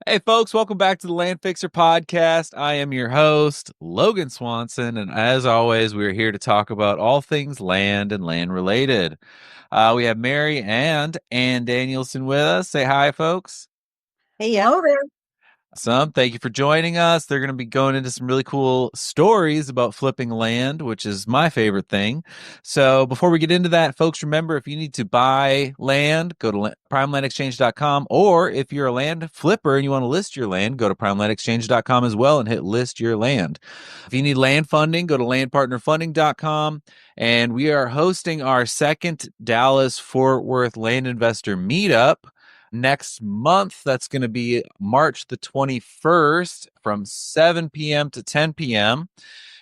Hey, folks, welcome back to the Land Fixer podcast. I am your host, Logan Swanson, and as always, we're here to talk about all things land and land related. We have Mary and Anne Danielson with us. Say hi, folks. Hey, hello there. Thank you for joining us. They're going to be going into some really cool stories about flipping land, which is my favorite thing. So before we get into that, folks, remember if you need to buy land, go to primelandexchange.com, or if you're a land flipper and you want to list your land, go to primelandexchange.com as well and hit list your land. If you need land funding, go to landpartnerfunding.com. And we are hosting our second Dallas Fort Worth land investor meetup next month. That's going to be March the 21st from 7 p.m. to 10 p.m.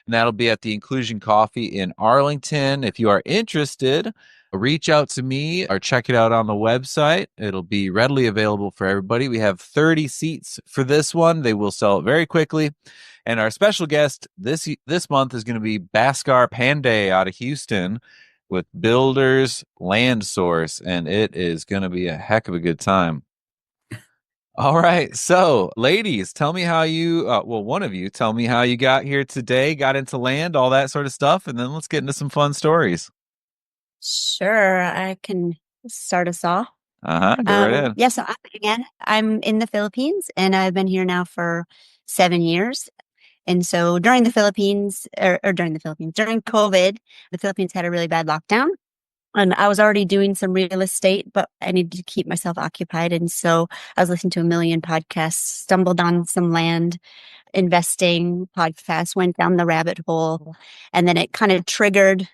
And that'll be at the Inclusion Coffee in Arlington. If you are interested, reach out to me or check it out on the website. It'll be readily available for everybody. We have 30 seats for this one. They will sell it very quickly. And our special guest this month is going to be Bhaskar Pandey out of Houston with Builders Land Source, and it is going to be a heck of a good time. All right. So, ladies, tell me how you, one of you, tell me how you got here today, got into land, all that sort of stuff, and then let's get into some fun stories. Sure, I can start us off. Go right ahead. Yeah, so I'm in the Philippines and I've been here now for 7 years. And so during the Philippines, during COVID, the Philippines had a really bad lockdown. And I was already doing some real estate, but I needed to keep myself occupied. And so I was listening to a million podcasts, stumbled on some land investing podcasts, went down the rabbit hole, and then it kind of triggered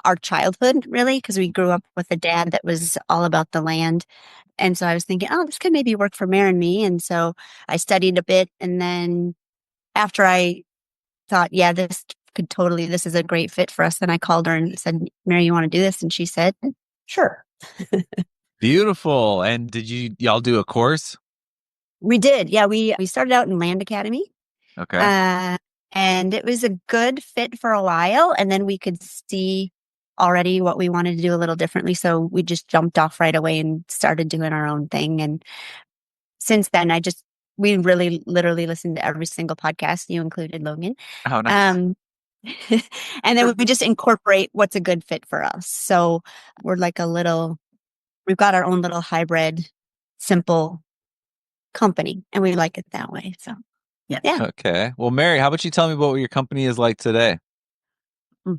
our childhood, really, because we grew up with a dad that was all about the land. And so I was thinking, oh, this could maybe work for Mary and me. And so I studied a bit. And then after I thought, yeah, this is a great fit for us, then I called her and said, Mary, you want to do this? And she said, sure. Beautiful. And did y'all do a course? We did. Yeah, we started out in Land Academy. Okay. Uh, and it was a good fit for a while. And then we could see already what we wanted to do a little differently. So we just jumped off right away and started doing our own thing. And since then, we really literally listened to every single podcast, you included, Logan. Oh, nice. Um, and then we just incorporate what's a good fit for us. So we're like we've got our own little hybrid, simple company, and we like it that way. So, yeah. Yeah. Okay. Well, Mary, how about you tell me about what your company is like today?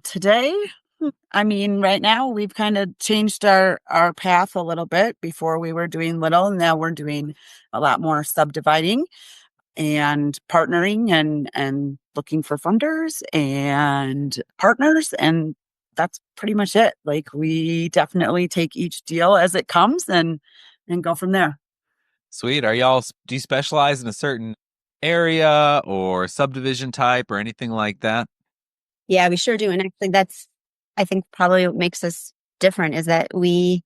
Today, I mean, right now we've kind of changed our path a little bit. Before we were doing little, now we're doing a lot more subdividing and partnering and looking for funders and partners, and that's pretty much it. Like, we definitely take each deal as it comes and go from there. Sweet. Do you specialize in a certain area or subdivision type or anything like that? Yeah, we sure do. And actually, I think, probably what makes us different is that we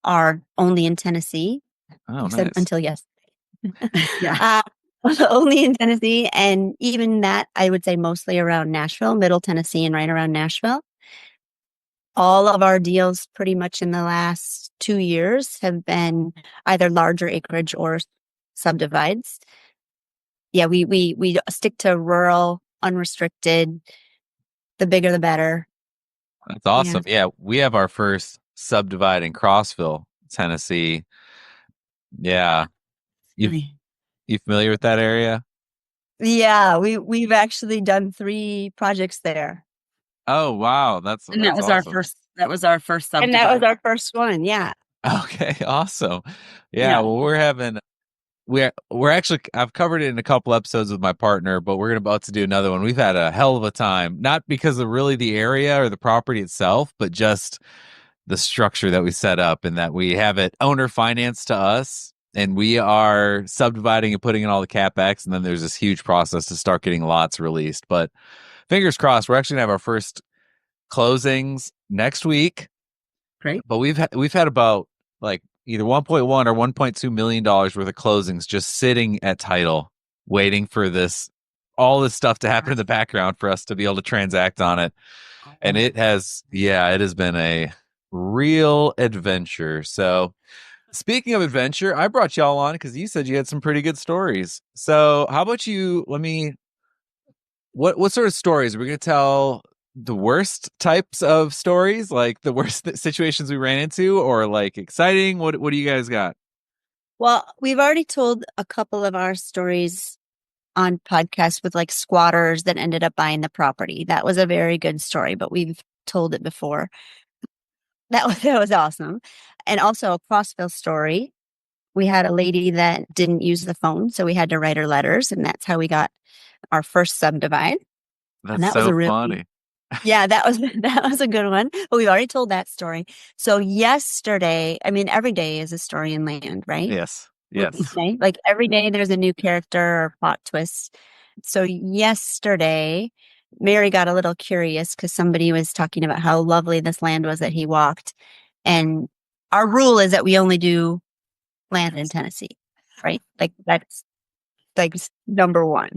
are only in Tennessee, Oh, except nice. until yesterday. Yeah. Only in Tennessee. And even that, I would say mostly around Nashville, Middle Tennessee, and right around Nashville. All of our deals pretty much in the last 2 years have been either larger acreage or subdivides. Yeah, we stick to rural, unrestricted, the bigger the better. That's Yeah. awesome. Yeah, we have our first subdivide in Crossville, Tennessee. Yeah. You Really. you familiar with that area? Yeah, we've actually done 3 projects there. Oh, wow. And that That's was our awesome. first that was our first And that was subdivide. our first one. Yeah. Okay, awesome. Yeah, Yeah. well, we're actually I've covered it in a couple episodes with my partner, but we're about to do another one. We've had a hell of a time, not because of really the area or the property itself, but just the structure that we set up and that we have it owner financed to us and we are subdividing and putting in all the capex, and then there's this huge process to start getting lots released. But fingers crossed, we're actually gonna have our first closings next week. Great. But we've had about like either 1.1 or 1.2 million dollars worth of closings just sitting at title, waiting for all this stuff to happen in the background for us to be able to transact on it. And it has been a real adventure. So Speaking of adventure, I brought y'all on because you said you had some pretty good stories. So how about you? What sort of stories? Are we going to tell the worst types of stories, like the worst situations we ran into, or like exciting? What do you guys got? Well, we've already told a couple of our stories on podcasts with like squatters that ended up buying the property. That was a very good story, but we've told it before. That was awesome. And also a Crossville story. We had a lady that didn't use the phone, so we had to write her letters, and that's how we got our first subdivide. And That's that was so a really funny. yeah, that was that was a good one. But we've already told that story. So yesterday, I mean, every day is a story in land, right? Yes. Would you Yes. say? Like every day there's a new character or plot twist. So yesterday, Mary got a little curious because somebody was talking about how lovely this land was that he walked. And our rule is that we only do land in Tennessee, right? Like that's like number one.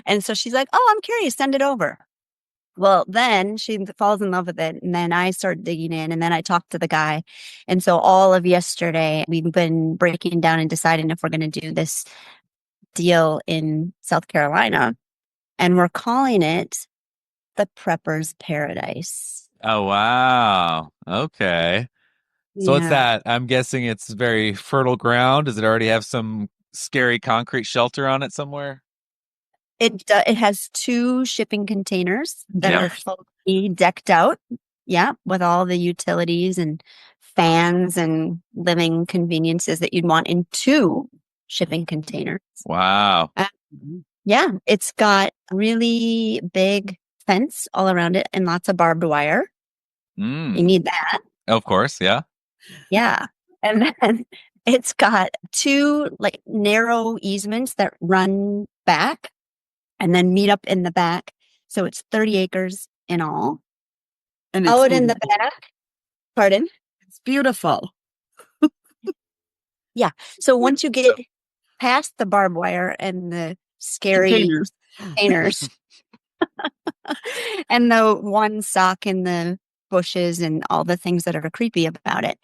And so she's like, "Oh, I'm curious, send it over." Well, then she falls in love with it. And then I start digging in and then I talked to the guy. And so all of yesterday, we've been breaking down and deciding if we're going to do this deal in South Carolina. And we're calling it the Prepper's Paradise. Oh wow. Okay. So what's Yeah. that? I'm guessing it's very fertile ground. Does it already have some scary concrete shelter on it somewhere? It has two shipping containers that Yeah. are fully decked out. Yeah, with all the utilities and fans and living conveniences that you'd want in two shipping containers. Wow. Uh, yeah, it's got really big fence all around it and lots of barbed wire. You Mm. need that. Of course. Yeah. Yeah. And then it's got two like narrow easements that run back and then meet up in the back. So it's 30 acres in all. And it's Out in the beautiful. back, pardon? It's beautiful. Yeah. So once you get past the barbed wire and the scary Containers. containers and the one sock in the bushes and all the things that are creepy about it,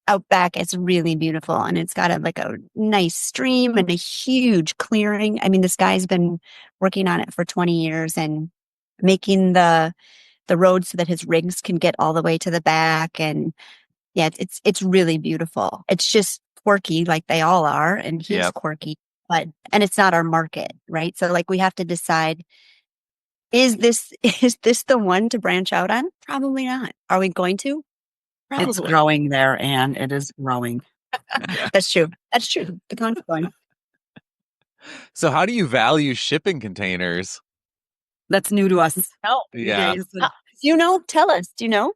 out back, it's really beautiful. And it's got like a nice stream and a huge clearing. I mean, this guy's been working on it for 20 years and making the road so that his rigs can get all the way to the back. And yeah, it's really beautiful. It's just quirky like they all are, and he's Yep. quirky, but and it's not our market, right? So like we have to decide, is this the one to branch out on? Probably not. Are we going to? It's Probably. growing there, Anne. It is growing. That's true. That's true. The con's going. So how do you value shipping containers? That's new to us. No. You Yeah. guys. Do you know? Tell us. Do you know?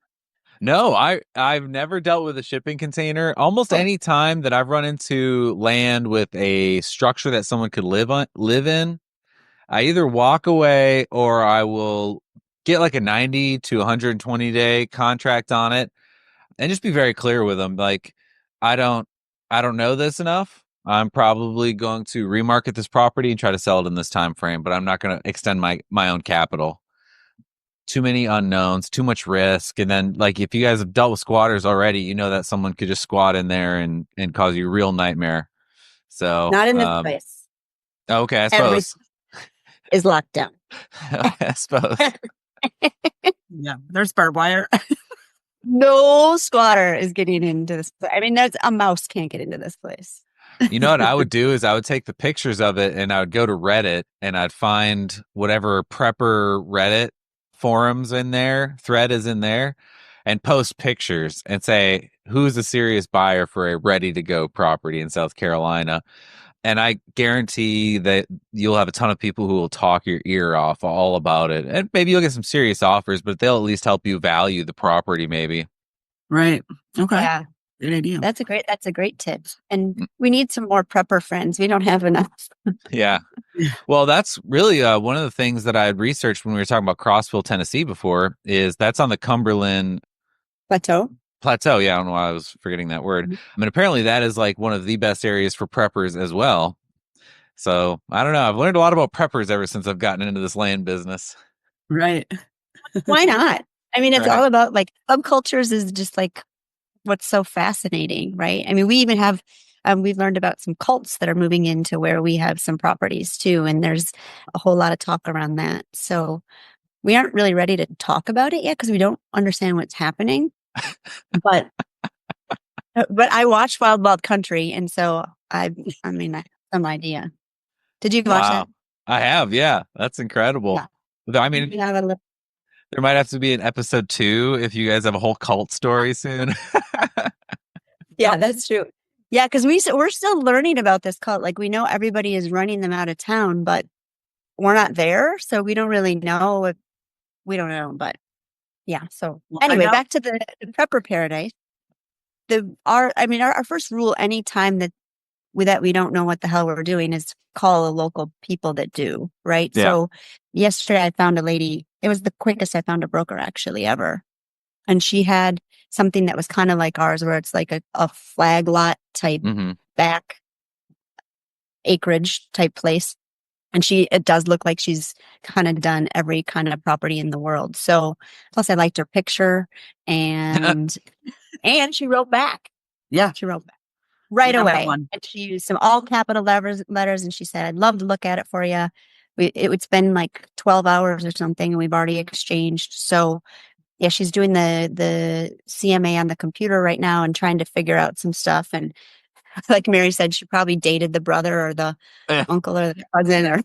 No, I've never dealt with a shipping container. Almost Oh, any time that I've run into land with a structure that someone could live in, I either walk away or I will get like a 90 to 120 day contract on it and just be very clear with them. Like, I don't, I don't know this enough. I'm probably going to remarket this property and try to sell it in this time frame, but I'm not going to extend my own capital. Too many unknowns, too much risk. And then, like, if you guys have dealt with squatters already, you know that someone could just squat in there and cause you a real nightmare. So, not in this place. okay, I Everything suppose. is locked down. I suppose. Yeah, there's barbed wire. No squatter is getting into this. I mean, there's a mouse can't get into this place. You know what I would do is I would take the pictures of it and I would go to Reddit and I'd find whatever prepper Reddit forums in there, thread is in there, and post pictures and say, who's a serious buyer for a ready to go property in South Carolina? And I guarantee that you'll have a ton of people who will talk your ear off all about it. And maybe you'll get some serious offers, but they'll at least help you value the property, maybe. Right. Okay. Yeah, Good idea. that's a great tip. And we need some more prepper friends. We don't have enough. Yeah. Well, that's really one of the things that I had researched when we were talking about Crossville, Tennessee before, is that's on the Cumberland Plateau. Plateau. Yeah, I don't know why I was forgetting that word. I mean, apparently that is like one of the best areas for preppers as well. So I don't know. I've learned a lot about preppers ever since I've gotten into this land business. Right. Why not? I mean, it's Right. all about like subcultures is just like what's so fascinating, right? I mean, we even have we've learned about some cults that are moving into where we have some properties too, and there's a whole lot of talk around that. So we aren't really ready to talk about it yet because we don't understand what's happening. But I watched Wild Wild Country, and so I mean, I have some idea. Did you watch that? Wow. I have, yeah. That's incredible. Yeah. I mean, We have a little, there might have to be an episode 2 if you guys have a whole cult story soon. yeah, that's true. Yeah, because we're still learning about this cult. Like we know everybody is running them out of town, but we're not there, so we don't really know. We don't know, but yeah. So Well, anyway, back to the prepper paradise. Our first rule anytime that we don't know what the hell we're doing is call the local people that do, right? Yeah. So yesterday I found a lady, it was the quickest I found a broker actually ever. And she had something that was kind of like ours where it's like a flag lot type Mm-hmm. back acreage type place. And it does look like she's kind of done every kind of property in the world. So plus I liked her picture and she wrote back. Yeah. She wrote back right Number away. one. And she used some all capital letters and she said, I'd love to look at it for you. It's been like 12 hours or something and we've already exchanged. So yeah, she's doing the CMA on the computer right now and trying to figure out some stuff. And like Mary said, she probably dated the brother or the uncle or the cousin or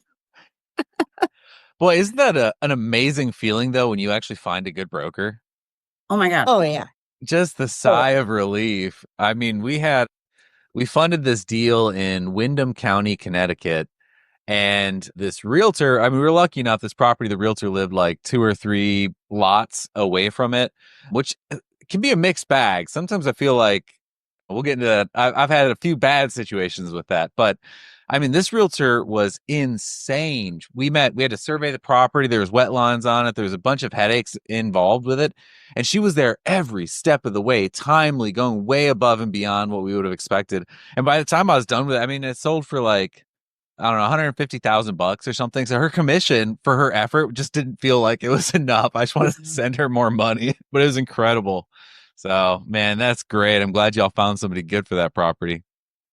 Boy, isn't that an amazing feeling though when you actually find a good broker? Oh my God. oh yeah. Just the sigh of relief. I mean, we funded this deal in Windham County, Connecticut, and this realtor, I mean, we were lucky enough, this property, the realtor lived like 2 or 3 lots away from it, which can be a mixed bag. Sometimes I feel like we'll get into that. I've had a few bad situations with that, but I mean, this realtor was insane. We had to survey the property. There was wet lines on it. There was a bunch of headaches involved with it. And she was there every step of the way, timely, going way above and beyond what we would have expected. And by the time I was done with it, I mean, it sold for like, I don't know, $150,000 or something. So her commission for her effort just didn't feel like it was enough. I just wanted to send her more money, but it was incredible. So, man, that's great. I'm glad y'all found somebody good for that property.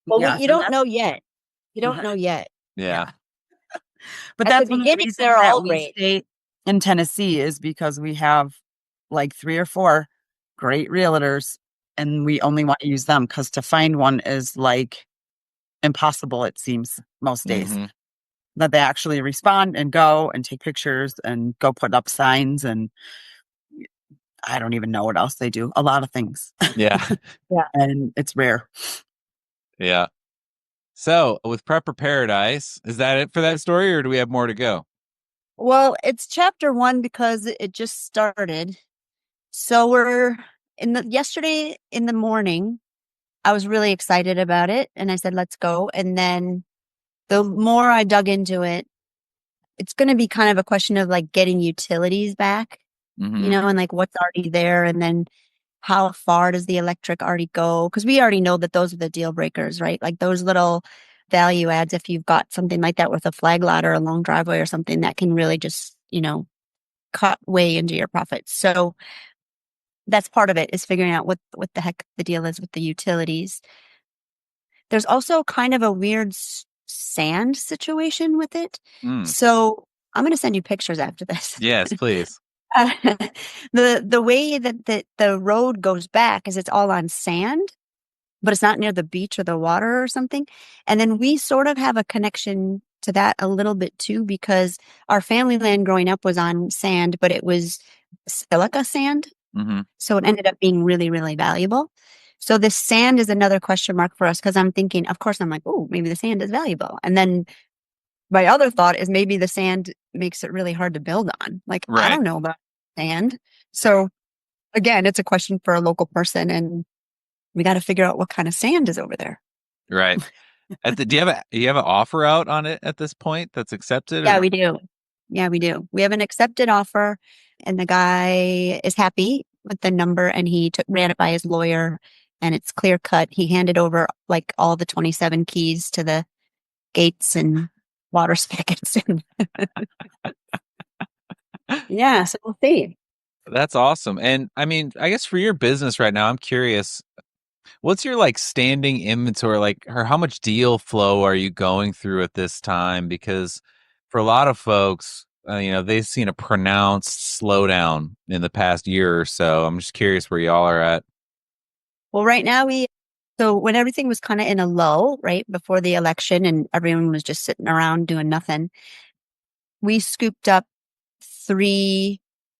Well, Yeah, you so don't know yet. You don't know yet. Yeah. But At that's the one of the beginning, reasons they're that all we great. stay in Tennessee is because we have like 3 or 4 great realtors and we only want to use them because to find one is like impossible, it seems, most days. Mm-hmm. That they actually respond and go and take pictures and go put up signs and I don't even know what else they do. A lot of things. Yeah. And it's rare. Yeah. So, with Prepper Paradise, is that it for that story or do we have more to go? Well, it's chapter 1 because it just started. So we're yesterday in the morning, I was really excited about it and I said, let's go. And then the more I dug into it, it's going to be kind of a question of like getting utilities back, Mm-hmm. and like what's already there. And then how far does the electric already go? Because we already know that those are the deal breakers, right? Like those little value adds. If you've got something like that with a flag lot or a long driveway or something that can really just, cut way into your profits. So that's part of it is figuring out what the heck the deal is with the utilities. There's also kind of a weird sand situation with it. Mm. So I'm going to send you pictures after this. Yes, please. Uh, the way that the road goes back is it's all on sand, but it's not near the beach or the water or something. And then we sort of have a connection to that a little bit too, because our family land growing up was on sand, but it was silica sand. Mm-hmm. So it ended up being really, really valuable. So the sand is another question mark for us because I'm thinking, of course, I'm like, oh, maybe the sand is valuable. And then my other thought is maybe the sand makes it really hard to build on. Like, I Right. don't know about sand. So again, it's a question for a local person and we got to figure out what kind of sand is over there. Right. Do you have an offer out on it at this point that's accepted? Yeah, or- we do. Yeah, we do. We have an accepted offer and the guy is happy with the number and he ran it by his lawyer and it's clear cut. He handed over like all the 27 keys to the gates and water spigots. Yeah, so we'll see. That's awesome. And I mean, I guess for your business right now, I'm curious, what's your like standing inventory like, or how much deal flow are you going through at this time? Because for a lot of folks, they've seen a pronounced slowdown in the past year or so. I'm just curious where y'all are at. Well, right now so when everything was kind of in a lull, right before the election and everyone was just sitting around doing nothing, we scooped up 3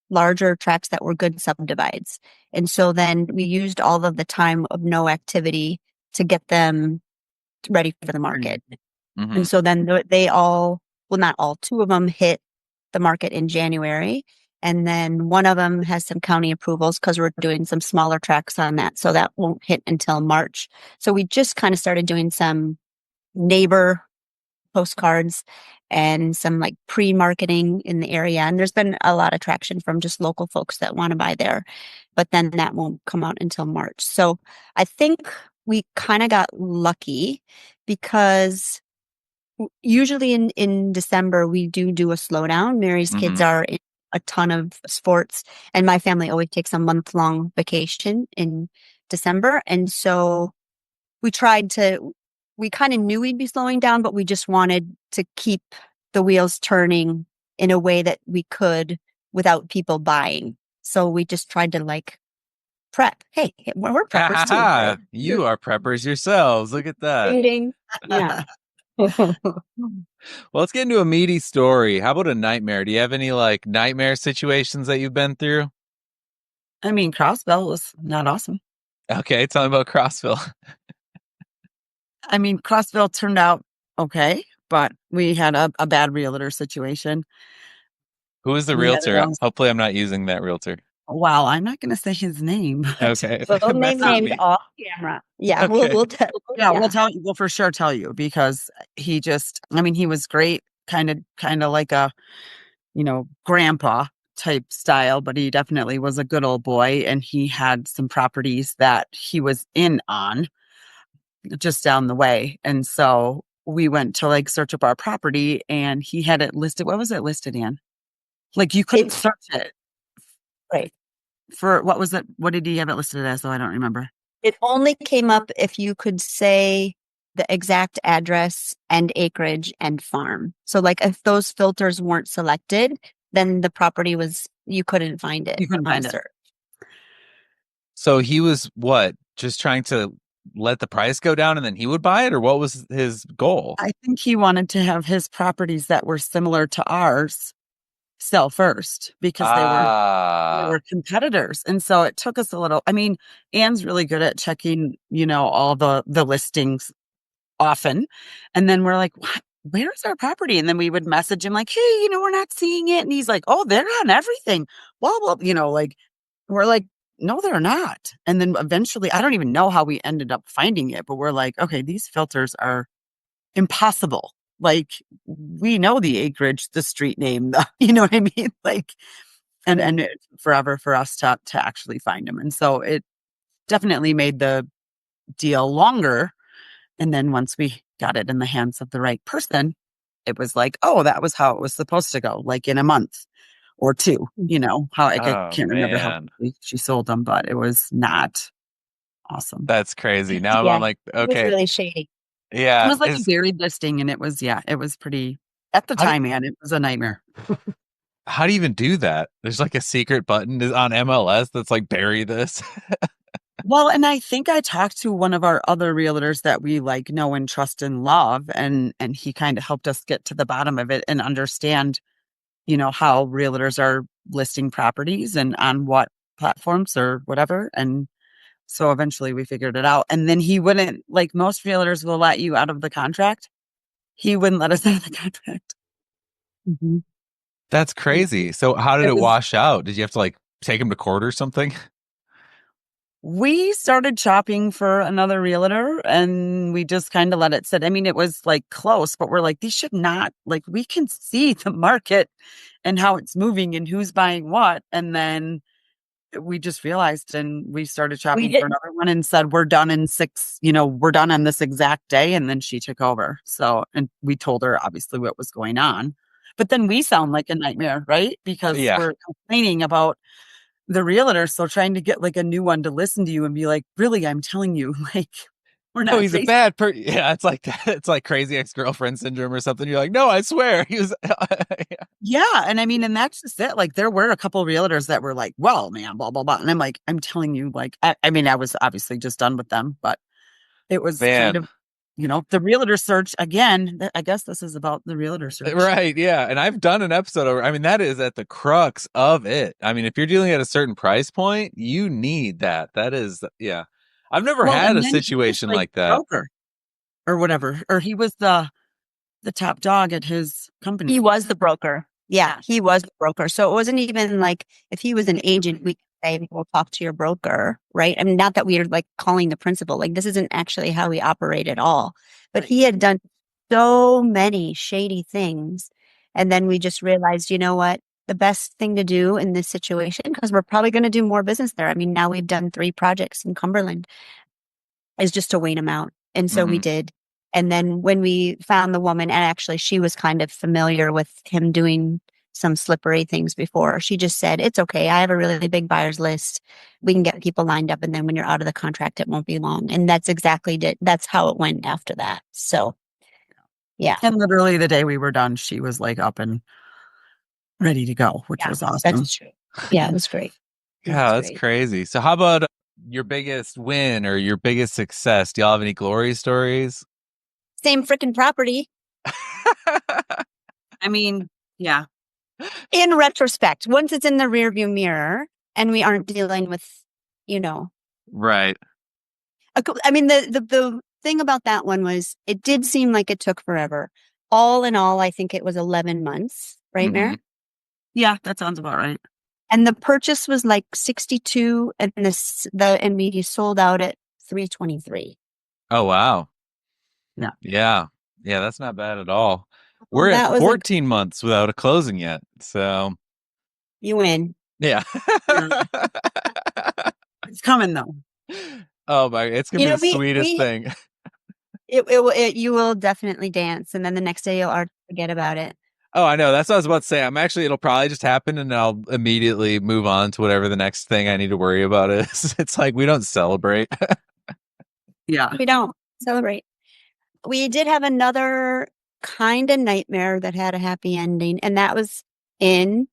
larger tracts that were good subdivides. And so then we used all of the time of no activity to get them ready for the market. Mm-hmm. And so then they all, well, not all, 2 of them hit the market in January. And then one of them has some county approvals because we're doing some smaller tracks on that. So that won't hit until March. So we just kind of started doing some neighbor postcards and some like pre-marketing in the area. And there's been a lot of traction from just local folks that want to buy there, but then that won't come out until March. So I think we kind of got lucky because usually in December, we do a slowdown. Mary's kids Mm-hmm. are in a ton of sports, and my family always takes a month-long vacation in December. And so we tried to, we kind of knew we'd be slowing down, but we just wanted to keep the wheels turning in a way that we could without people buying. So we just tried to like prep. Hey, we're Ha ha preppers too, ha! right? You are preppers yourselves. Look at that. Ding ding. Yeah. Well, let's get into a meaty story. How about a nightmare? Do you have any like nightmare situations that you've been through? I mean, Crossbell was not awesome. Okay, tell me about Crossville. I mean, Crossville turned out okay, but we had a bad realtor situation. Who is the We had it realtor? on. Hopefully, I'm not using that realtor. Well, I'm not going to say his name, but Okay, We'll name mess with names me. off camera. Yeah, Okay. yeah, yeah. we'll tell you. We'll for sure tell you because he just. I mean, he was great, kind of like a grandpa type style, but he definitely was a good old boy, and he had some properties that he was in on just down the way, and so we went to like search up our property, and he had it listed. What was it listed in? Like you couldn't It's search it right. for what was it? What did he have it listed as? Though I don't remember. It only came up if you could say the exact address and acreage and farm. So like if those filters weren't selected, then the property you couldn't find it You couldn't on a find it. search. So he was what? Just trying to let the price go down and then he would buy it, or what was his goal? I think he wanted to have his properties that were similar to ours sell first because they Ah, were competitors. And so it took us a little. I mean, Anne's really good at checking, all the listings often. And then we're like, what? Where's our property? And then we would message him like, hey, we're not seeing it. And he's like, oh, they're on everything. Blah, blah, like we're like, no, they're not. And then eventually, I don't even know how we ended up finding it, but we're like, okay, these filters are impossible. Like we know the acreage, the street name, you know what I mean? Like, and it's forever for us to actually find them. And so it definitely made the deal longer. And then once we got it in the hands of the right person, it was like, oh, that was how it was supposed to go, like in a month or 2, how I oh can't remember how man, quickly she sold them, but it was not awesome. that's crazy. Now Yeah, I'm like, it was okay, really shady. It yeah. was like a buried listing, and it was, yeah, it was pretty, at the How do, time, man, it was a nightmare. how do you even do that? There's like a secret button on MLS that's like bury this. Well, and I think I talked to one of our other realtors that we like know and trust and love, and he kind of helped us get to the bottom of it and understand, how realtors are listing properties and on what platforms or whatever. And so eventually we figured it out. And then he wouldn't, like most realtors will let you out of the contract. He wouldn't let us out of the contract. Mhm. That's And crazy. So how did it it was, wash out? Did you have to like take him to court or something? we started shopping for another realtor and we just kind of let it sit. I mean, it was like close, but we're like, these should not, like, we can see the market and how it's moving and who's buying what. And then we just realized and we started We shopping for didn't. another one and said, we're done in 6, we're done on this exact day. And then she took over. So, and we told her obviously what was going on. But then we sound like a nightmare, right? Because Yeah. we're complaining about the realtor. So trying to get like a new one to listen to you and be like, really, I'm telling you, like, we're No, not he's a crazy. bad person. Yeah, it's like that. It's like crazy ex-girlfriend syndrome or something. You're like, no, I swear he was. Yeah. And I mean, and that's just it. Like, there were a couple realtors that were like, well, man, blah, blah, blah. And I'm like, I'm telling you, like, I mean, I was obviously just done with them, but it was kind Man, of, the realtor search again. I guess this is about the realtor search. right? Yeah, and I've done an episode over. I mean, that is at the crux of it. I mean, if you're dealing at a certain price point, you need that. That is, yeah. I've never Well, had and a then he was situation like like that. broker or whatever, or he was the top dog at his company. He was the broker. Yeah, he was the broker. So it wasn't even like if he was an agent, we could say, we'll talk to your broker, right? I mean, not that we are like calling the principal. Like, this isn't actually how we operate at all. But he had done so many shady things. And then we just realized, you know what? The best thing to do in this situation, because we're probably going to do more business there. I mean, now we've done 3 projects in Cumberland, is just to wait him out. And so we Mhm. did. And then when we found the woman, and actually she was kind of familiar with him doing some slippery things before, she just said, it's okay. I have a really big buyer's list. We can get people lined up. And then when you're out of the contract, it won't be long. And that's how it went after that. So, yeah. And literally the day we were done, she was like up and ready to go, which Yeah, was awesome. that's true. Yeah, it was great. Yeah, that's crazy. So, how about your biggest win or your biggest success? Do y'all have any glory stories? Same freaking property. I mean, yeah. In retrospect, once it's in the rearview mirror and we aren't dealing with, Right. I mean, the thing about that one was it did seem like it took forever. All in all, I think it was 11 months, right, Mare? Mhm. Yeah, that sounds about right. And the purchase was like 62 and and we sold out at 323. Oh, wow. Yeah. Yeah. Yeah, that's not bad at all. We're at That was 14 months without a closing yet. So, you win. yeah. Yeah. It's coming though. Oh my, it's gonna be the sweetest we thing. you will definitely dance, and then the next day you'll already forget about it. Oh, I know. That's what I was about to say. It'll probably just happen and I'll immediately move on to whatever the next thing I need to worry about is. It's like we don't celebrate. Yeah. We don't celebrate. We did have another kind of nightmare that had a happy ending, and that was in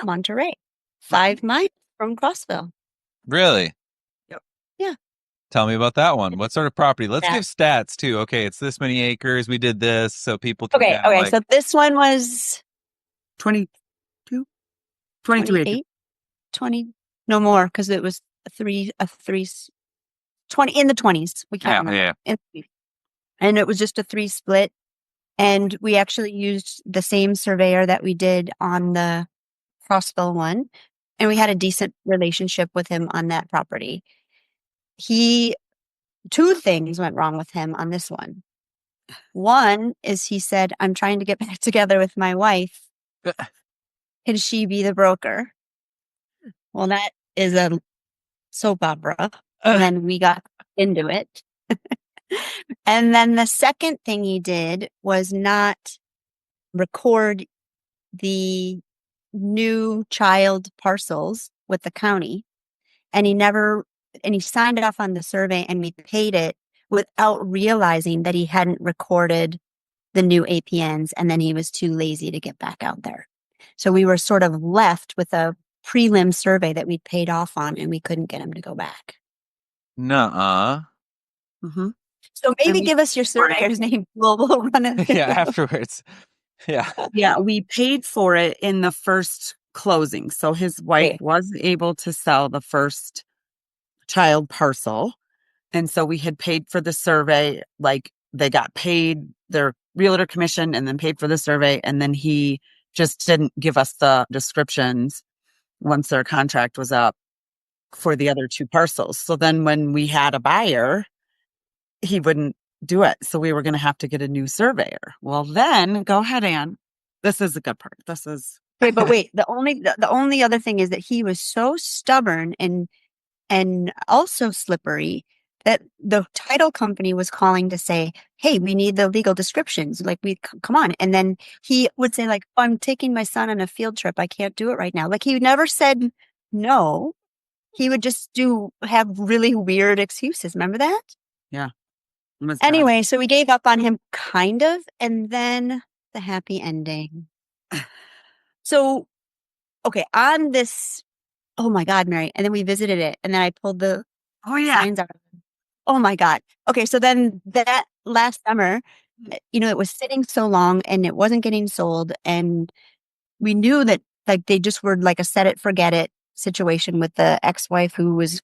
Monterey, 5 miles from Crossville. Really? Yep. Yeah. Tell me about that one. What sort of property? Let's That- give stats too. Okay, it's this many acres. We did this so people can Okay. kinda like So this one was 22, 22 acres. 28, 20, no more, because it was 20 in the 20s. We can't remember. yeah. And it was just a 3 split. And we actually used the same surveyor that we did on the Crossville one. And we had a decent relationship with him on that property. 2 things went wrong with him on this one. One is he said, I'm trying to get back together with my wife. Can she be the broker? Well, that is a soap opera. And then we got into it. And then the second thing he did was not record the new child parcels with the county. And he signed it off on the survey and we paid it without realizing that he hadn't recorded the new APNs. And then he was too lazy to get back out there. So we were sort of left with a prelim survey that we'd paid off on and we couldn't get him to go back. Nuh-uh. Mm-hmm. So maybe give us your surveyor's name. We'll run it. Yeah, afterwards. Yeah. Yeah, we paid for it in the first closing. So his wife was able to sell the first child parcel. And so we had paid for the survey, like they got paid their realtor commission and then paid for the survey. And then he just didn't give us the descriptions once their contract was up for the other 2 parcels. So then when we had a buyer, he wouldn't do it. So we were going to have to get a new surveyor. Well, then go ahead, Anne. This is the good part. This is Wait, but wait, the only other thing is that he was so stubborn and also slippery that the title company was calling to say, hey, we need the legal descriptions. Like, come on. And then he would say, like, oh, I'm taking my son on a field trip. I can't do it right now. Like, he never said no. He would just have really weird excuses. Remember that? Yeah. It was bad. Anyway, so we gave up on him kind of, and then the happy ending. So, okay, on this, oh my God, Mary. And then we visited it, and then I pulled the Oh, yeah. signs out. Oh my God. Okay, so then that last summer, it was sitting so long and it wasn't getting sold. And we knew that like they just were like a set it, forget it situation with the ex-wife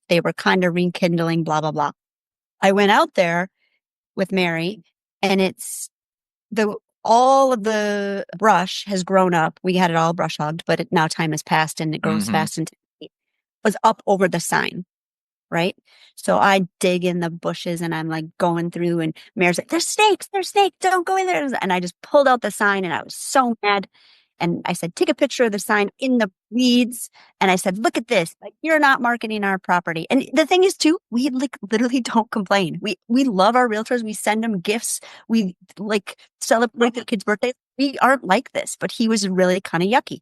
they were kind of rekindling, blah, blah, blah. I went out there with Mary, and all of the brush has grown up. We had it all brush hogged, but now time has passed and it grows fast, and it was up over the sign. Right. So I dig in the bushes and I'm like going through, and Mary's like, there's snakes, don't go in there. And I just pulled out the sign and I was so mad. And I said, take a picture of the sign in the weeds. And I said, look at this. Like, you're not marketing our property. And the thing is too, we like literally don't complain. We love our realtors. We send them gifts. We like celebrate their kids' birthdays. We aren't like this, but he was really kind of yucky.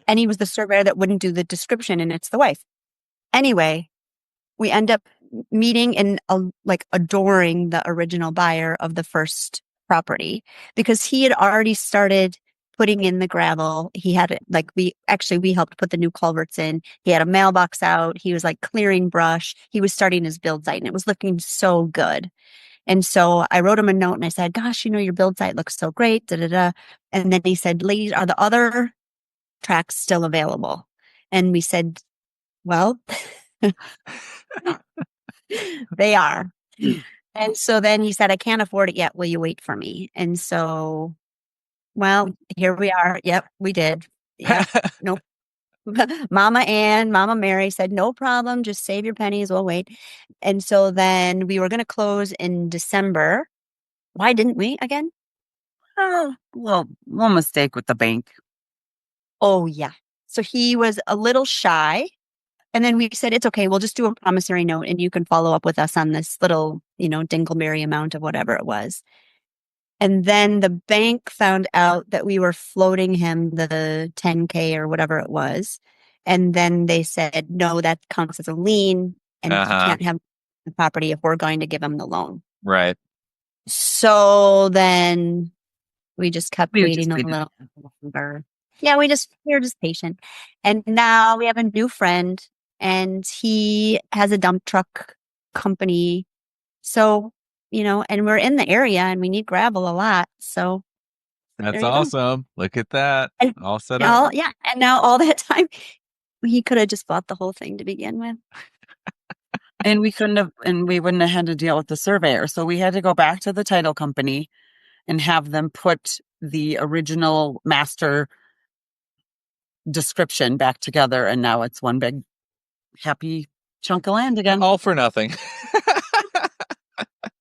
And he was the surveyor that wouldn't do the description, and it's the wife. Anyway, we end up meeting and like adoring the original buyer of the first property, because he had already started putting in the gravel. He had it like we helped put the new culverts in. He had a mailbox out. He was like clearing brush. He was starting his build site, and it was looking so good. And so I wrote him a note and I said, gosh, your build site looks so great. Da, da, da. And then he said, ladies, are the other tracks still available? And we said, well, they are. And so then he said, I can't afford it yet. Will you wait for me? And so, well, here we are. Yep, we did. Yep. Nope. Mama Mary said, no problem. Just save your pennies. We'll wait. And so then we were going to close in December. Why didn't we again? Oh, little mistake with the bank. Oh, yeah. So he was a little shy. And then we said, it's okay. We'll just do a promissory note and you can follow up with us on this little, dingleberry amount of whatever it was. And then the bank found out that we were floating him the 10K or whatever it was. And then they said, no, that counts as a lien and he can't have the property if we're going to give him the loan. Right. So then we just kept waiting a little longer. Yeah, we were just patient. And now we have a new friend, and he has a dump truck company. So, and we're in the area and we need gravel a lot. So that's awesome. Look at that. And all set up. Yeah. And now all that time, he could have just bought the whole thing to begin with. And we wouldn't have had to deal with the surveyor. So we had to go back to the title company and have them put the original master description back together. And now it's one big happy chunk of land again. All for nothing.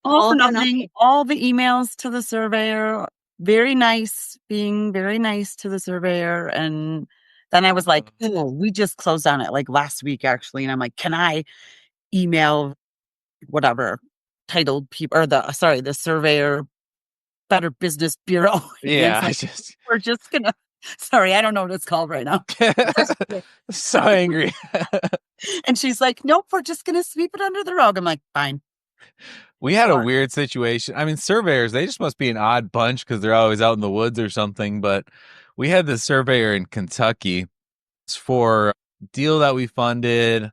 All for nothing. All the emails to the surveyor, being very nice to the surveyor. And then I was like, oh, we just closed on it like last week, actually. And I'm like, can I email whatever titled people, or the surveyor Better Business Bureau? Yeah. We're just gonna, sorry, I don't know what it's called right now. So angry. And she's like, nope, we're just gonna sweep it under the rug. I'm like, fine. We had a weird situation. I mean, surveyors, they just must be an odd bunch because they're always out in the woods or something. But we had this surveyor in Kentucky for a deal that we funded,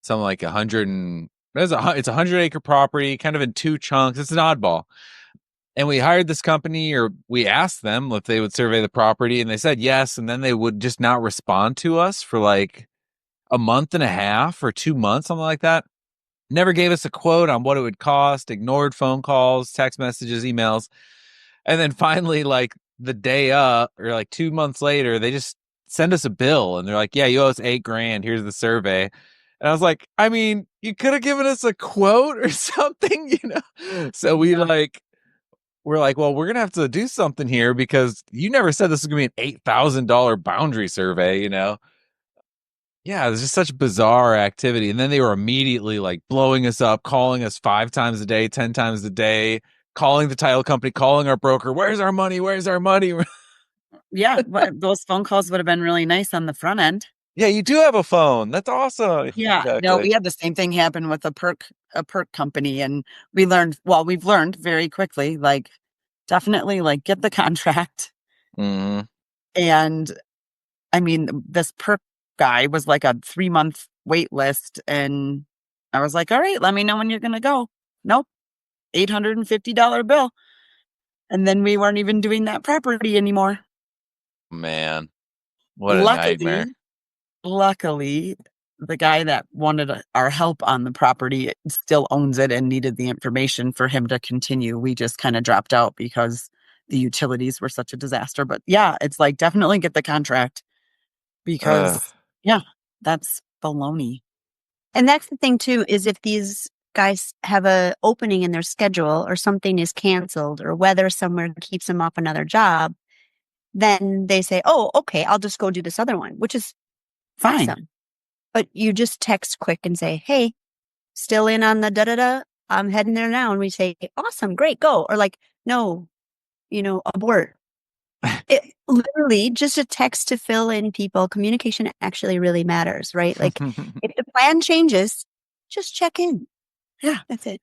something like it's a 100-acre property, kind of in two chunks. It's an oddball. And we hired this company, or we asked them if they would survey the property, and they said yes. And then they would just not respond to us for like a month and a half or 2 months, something like that. Never gave us a quote on what it would cost, ignored phone calls, text messages, emails. And then finally, like the day up, or like 2 months later, they just send us a bill and they're like, yeah, you owe us $8,000. Here's the survey. And I was like, I mean, you could have given us a quote or something, So we're like, well, we're going to have to do something here because you never said this was going to be an $8,000 boundary survey, Yeah, it was just such bizarre activity. And then they were immediately like blowing us up, calling us 5 times a day, 10 times a day, calling the title company, calling our broker. Where's our money? Where's our money? Yeah, those phone calls would have been really nice on the front end. Yeah, you do have a phone. That's awesome. Yeah, no, Exactly. we had the same thing happen with a perk company, and we've learned very quickly, like, definitely, like, get the contract. Hmm. And I mean, this perk guy was like a 3-month wait list, and I was like, "All right, let me know when you're gonna go." Nope, $850 bill, and then we weren't even doing that property anymore. Man, what a nightmare. Luckily luckily, the guy that wanted our help on the property still owns it and needed the information for him to continue. We just kinda dropped out because the utilities were such a disaster, but yeah, it's like, definitely get the contract Ugh. because yeah, that's baloney. And that's the thing too, is if these guys have a opening in their schedule or something is canceled or weather somewhere keeps them off another job, then they say, "Oh, okay, I'll just go do this other one," which is Fine. awesome. But you just text quick and say, "Hey, still in on the da da da. I'm heading there now." And we say, "Awesome, great, go." Or like, "No, abort." It literally just a text to fill in people. Communication actually really matters, right? Like if the plan changes, just check in. Yeah. That's it.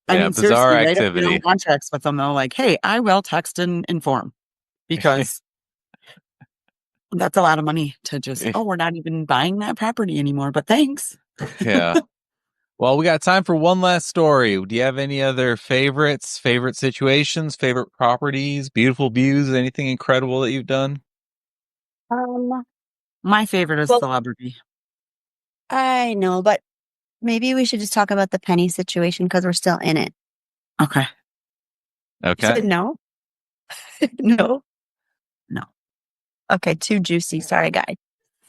I Yeah, mean, bizarre seriously, write up your own activity. contracts with them though, like, "Hey, I will text and inform," because that's a lot of money to just, "Oh, we're not even buying that property anymore, but thanks." Yeah. Well, we got time for one last story. Do you have any other favorites, favorite situations, favorite properties, beautiful views, anything incredible that you've done? Um, My favorite is well, celebrity. I know, but maybe we should just talk about the penny situation because we're still in it. Okay. You said Okay. no? No? No. Okay, too juicy. Sorry, guys.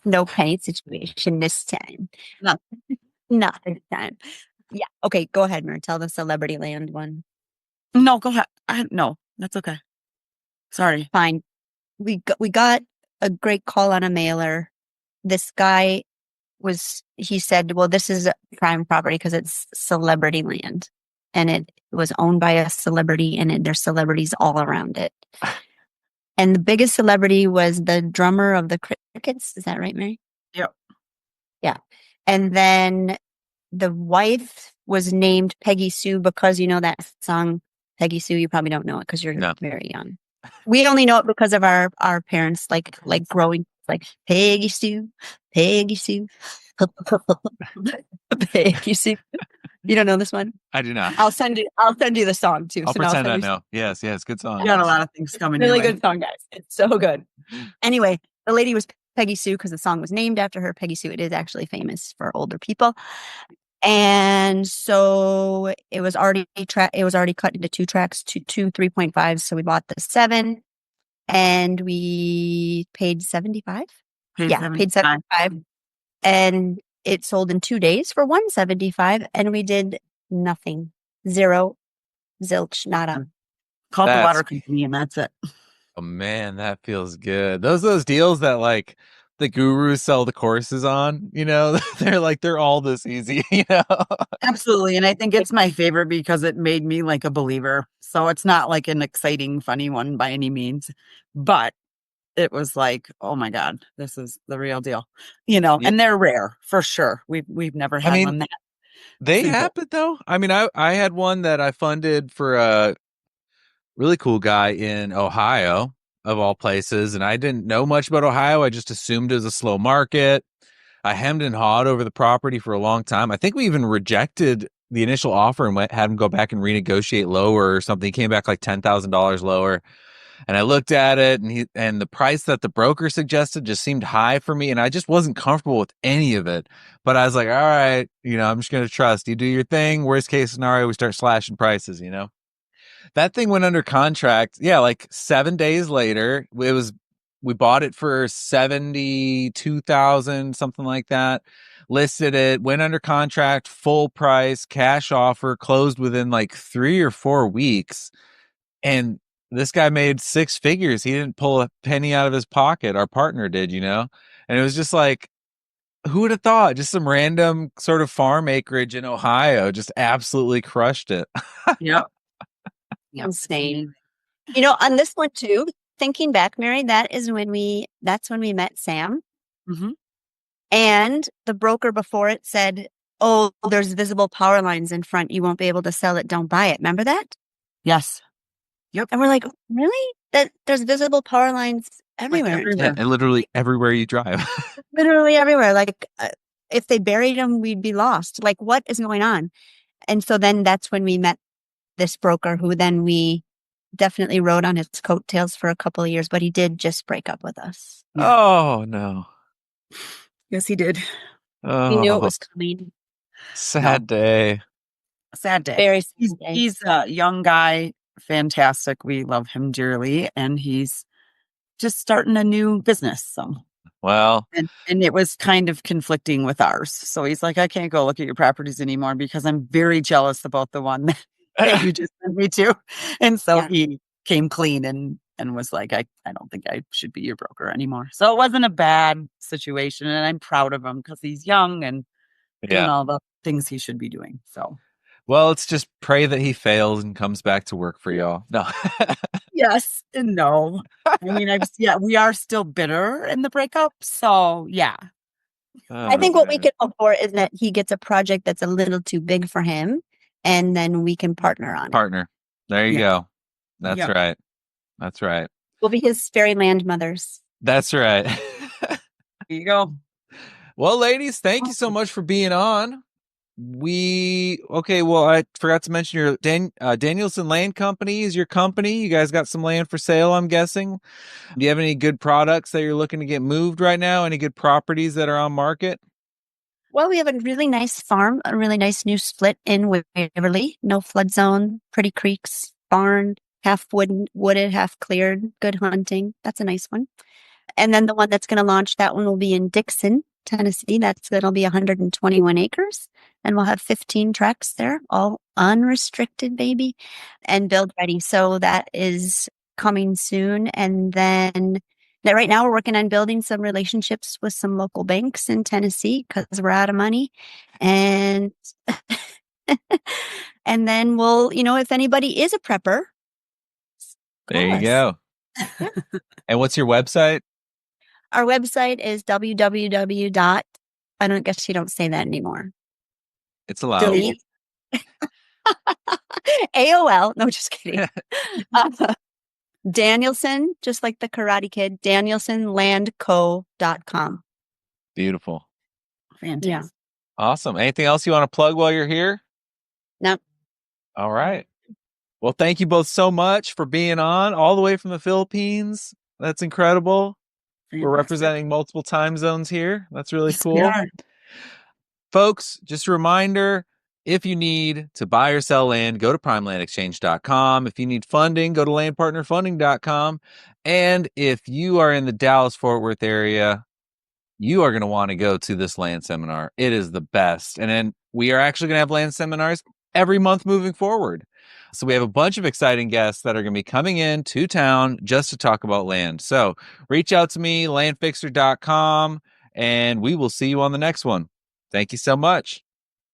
No penny situation this time. No. Not this time. Yeah. Okay, go ahead, Mer. Tell the celebrity land one. No, go ahead. No, that's okay. Sorry. Fine. We got a great call on a mailer. This guy he said, well, this is a prime property because it's celebrity land. And it was owned by a celebrity and there's celebrities all around it. And the biggest celebrity was the drummer of the Crickets. Is that right, Mary? Yep. Yeah. And then the wife was named Peggy Sue because you know that song, Peggy Sue. You probably don't know it because you're No. very young. We only know it because of our parents, like growing like Peggy Sue, Peggy Sue, Peggy Sue. You don't know this one? I do not. I'll send you the song too. I'll So now I'll pretend send I you know. Yes, yes, good You song. got a lot of things coming your really way. good song, guys. It's so good. Anyway, the lady was Peggy Sue because the song was named after her. Peggy Sue. It is actually famous for older people. And so it was already cut into two tracks, two 3.5s. So we bought the 7 and we paid 75. Pay Yeah, paid 75. 75. And it sold in 2 days for 175 and we did nothing. Zero, zilch, nada. Call the That's water company and that's it. Oh man, that feels good. Those deals that like the gurus sell the courses on, they're all this easy. Absolutely, and I think it's my favorite because it made me like a believer. So it's not like an exciting, funny one by any means, but it was like, "Oh my god, this is the real deal." Yeah, And they're rare for sure. We've never I had mean, one that they simple. happen though. I mean, I had one that I funded for a really cool guy in Ohio, of all places, and I didn't know much about Ohio. I just assumed it was a slow market. I hemmed and hawed over the property for a long time. I think we even rejected the initial offer and had him go back and renegotiate lower or something. He came back like $10,000 lower. And I looked at it and the price that the broker suggested just seemed high for me. And I just wasn't comfortable with any of it. But I was like, all right, I'm just going to trust you do your thing. Worst case scenario, we start slashing prices. That thing went under contract. Yeah. Like 7 days later, we bought it for 72,000, something like that. Listed it, went under contract, full price, cash offer, closed within like 3 or 4 weeks. And this guy made six figures. He didn't pull a penny out of his pocket. Our partner did. And it was just like, who would have thought? Just some random sort of farm acreage in Ohio just absolutely crushed it. Yep. Yep. Insane. On this one too, thinking back, Mary, that's when we met Sam. Mhm. And the broker before it said, oh, there's visible power lines in front. You won't be able to sell it. Don't buy it. Remember that? Yes. Yep. And we're like, really? That there's visible power lines Like everywhere. Yeah, everywhere. and literally everywhere you drive. Literally everywhere. Like if they buried them, we'd be lost. Like what is going on? And so then that's when we met this broker who then we definitely rode on his coattails for a couple of years, but he did just break up with us. Yeah. Oh no. Yes, he did. We knew it Oh, was coming. sad day. Sad day. Very sad He's, day. he's a young guy, fantastic. We love him dearly, and he's just starting a new business. So, Well, and it was kind of conflicting with ours. So he's like, I can't go look at your properties anymore because I'm very jealous about the one that you just sent me to. And so Yeah. he came clean and was like, I don't think I should be your broker anymore. So it wasn't a bad situation, and I'm proud of him because he's young and doing yeah. all the things he should be doing. So Well, let's just pray that he fails and comes back to work for y'all. No. yes and no. I mean, we are still bitter in the breakup. So yeah. I Oh, think what we man. can hope for is that he gets a project that's a little too big for him, and then we can partner on it. Partner. There you Yeah. go. That's Yep. right. That's right. We'll be his fairy land mothers. That's right. There you go. Well, ladies, thank you so much for being on. Well, I forgot to mention your Danielson Land Company is your company. You guys got some land for sale, I'm guessing. Do you have any good products that you're looking to get moved right now? Any good properties that are on market? Well, we have a really nice farm, a really nice new split in Waverly. No flood zone, pretty creeks, barn, half wooded, half cleared, good hunting. That's a nice one. And then the one that's going to launch, that one will be in Dixon, Tennessee. That'll be 121 acres. And we'll have 15 tracts there, all unrestricted, baby, and build ready. So that is coming soon. And then right now we're working on building some relationships with some local banks in Tennessee because we're out of money. And and then we'll, if anybody is a prepper, There you us. go. And what's your website? Our website is www. I don't guess you don't say that anymore. It's allowed. Delete. AOL. No, just kidding. Danielson, just like the Karate Kid, DanielsonLandCo.com. Beautiful. Fantastic. Yeah. Awesome. Anything else you want to plug while you're here? No. All right. Well, thank you both so much for being on all the way from the Philippines. That's incredible. We're representing multiple time zones here. That's really Yes, we cool. are. Folks, just a reminder, if you need to buy or sell land, go to primelandexchange.com. If you need funding, go to landpartnerfunding.com. And if you are in the Dallas-Fort Worth area, you are going to want to go to this land seminar. It is the best. And then we are actually going to have land seminars every month moving forward. So we have a bunch of exciting guests that are going to be coming in to town just to talk about land. So reach out to me, landfixer.com, and we will see you on the next one. Thank you so much.